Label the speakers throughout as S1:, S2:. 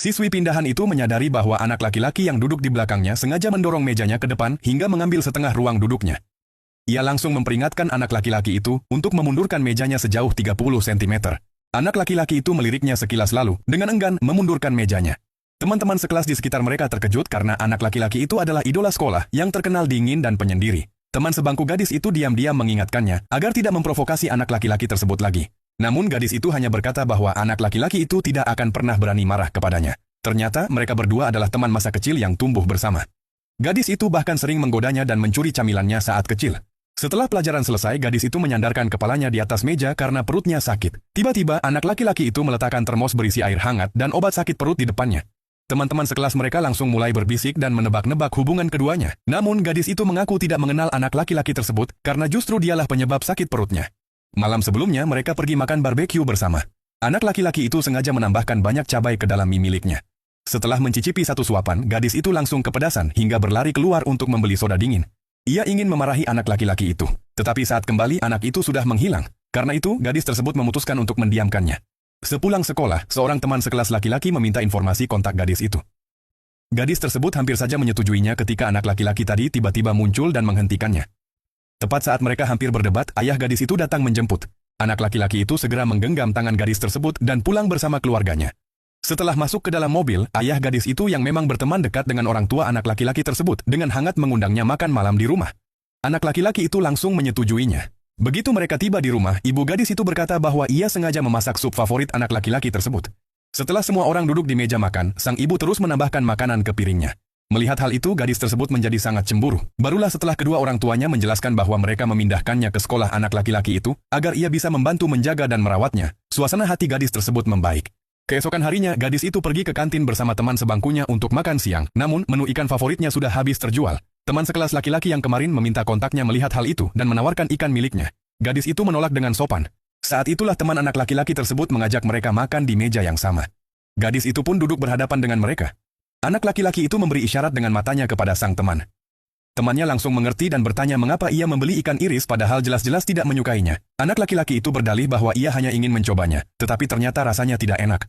S1: Siswi pindahan itu menyadari bahwa anak laki-laki yang duduk di belakangnya sengaja mendorong mejanya ke depan hingga mengambil setengah ruang duduknya. Ia langsung memperingatkan anak laki-laki itu untuk memundurkan mejanya sejauh 30 cm. Anak laki-laki itu meliriknya sekilas lalu, dengan enggan memundurkan mejanya. Teman-teman sekelas di sekitar mereka terkejut karena anak laki-laki itu adalah idola sekolah yang terkenal dingin dan penyendiri. Teman sebangku gadis itu diam-diam mengingatkannya agar tidak memprovokasi anak laki-laki tersebut lagi. Namun gadis itu hanya berkata bahwa anak laki-laki itu tidak akan pernah berani marah kepadanya. Ternyata mereka berdua adalah teman masa kecil yang tumbuh bersama. Gadis itu bahkan sering menggodanya dan mencuri camilannya saat kecil. Setelah pelajaran selesai, gadis itu menyandarkan kepalanya di atas meja karena perutnya sakit. Tiba-tiba anak laki-laki itu meletakkan termos berisi air hangat dan obat sakit perut di depannya. Teman-teman sekelas mereka langsung mulai berbisik dan menebak-nebak hubungan keduanya. Namun gadis itu mengaku tidak mengenal anak laki-laki tersebut karena justru dialah penyebab sakit perutnya. Malam sebelumnya mereka pergi makan barbeque bersama. Anak laki-laki itu sengaja menambahkan banyak cabai ke dalam mie miliknya. Setelah mencicipi satu suapan, gadis itu langsung kepedasan hingga berlari keluar untuk membeli soda dingin. Ia ingin memarahi anak laki-laki itu, tetapi saat kembali anak itu sudah menghilang. Karena itu, gadis tersebut memutuskan untuk mendiamkannya. Sepulang sekolah, seorang teman sekelas laki-laki meminta informasi kontak gadis itu. Gadis tersebut hampir saja menyetujuinya ketika anak laki-laki tadi tiba-tiba muncul dan menghentikannya. Tepat saat mereka hampir berdebat, ayah gadis itu datang menjemput. Anak laki-laki itu segera menggenggam tangan gadis tersebut dan pulang bersama keluarganya. Setelah masuk ke dalam mobil, ayah gadis itu yang memang berteman dekat dengan orang tua anak laki-laki tersebut dengan hangat mengundangnya makan malam di rumah. Anak laki-laki itu langsung menyetujuinya. Begitu mereka tiba di rumah, ibu gadis itu berkata bahwa ia sengaja memasak sup favorit anak laki-laki tersebut. Setelah semua orang duduk di meja makan, sang ibu terus menambahkan makanan ke piringnya. Melihat hal itu, gadis tersebut menjadi sangat cemburu. Barulah setelah kedua orang tuanya menjelaskan bahwa mereka memindahkannya ke sekolah anak laki-laki itu, agar ia bisa membantu menjaga dan merawatnya, suasana hati gadis tersebut membaik. Keesokan harinya, gadis itu pergi ke kantin bersama teman sebangkunya untuk makan siang, namun menu ikan favoritnya sudah habis terjual. Teman sekelas laki-laki yang kemarin meminta kontaknya melihat hal itu dan menawarkan ikan miliknya. Gadis itu menolak dengan sopan. Saat itulah teman anak laki-laki tersebut mengajak mereka makan di meja yang sama. Gadis itu pun duduk berhadapan dengan mereka. Anak laki-laki itu memberi isyarat dengan matanya kepada sang teman. Temannya langsung mengerti dan bertanya mengapa ia membeli ikan iris padahal jelas-jelas tidak menyukainya. Anak laki-laki itu berdalih bahwa ia hanya ingin mencobanya, tetapi ternyata rasanya tidak enak.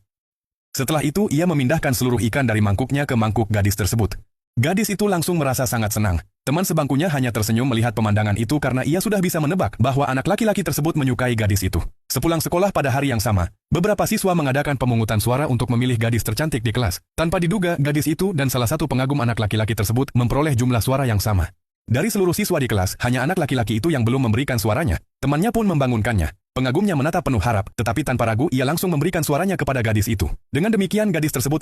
S1: Setelah itu, ia memindahkan seluruh ikan dari mangkuknya ke mangkuk gadis tersebut. Gadis itu langsung merasa sangat senang. Teman sebangkunya hanya tersenyum melihat pemandangan itu karena ia sudah bisa menebak bahwa anak laki-laki tersebut menyukai gadis itu. Sepulang sekolah pada hari yang sama, beberapa siswa mengadakan pemungutan suara untuk memilih gadis tercantik di kelas. Tanpa diduga, gadis itu dan salah satu pengagum anak laki-laki tersebut memperoleh jumlah suara yang sama. Dari seluruh siswa di kelas, hanya anak laki-laki itu yang belum memberikan suaranya. Temannya pun membangunkannya. Pengagumnya menatap penuh harap, tetapi tanpa ragu ia langsung memberikan suaranya kepada gadis itu. Dengan demikian gadis tersebut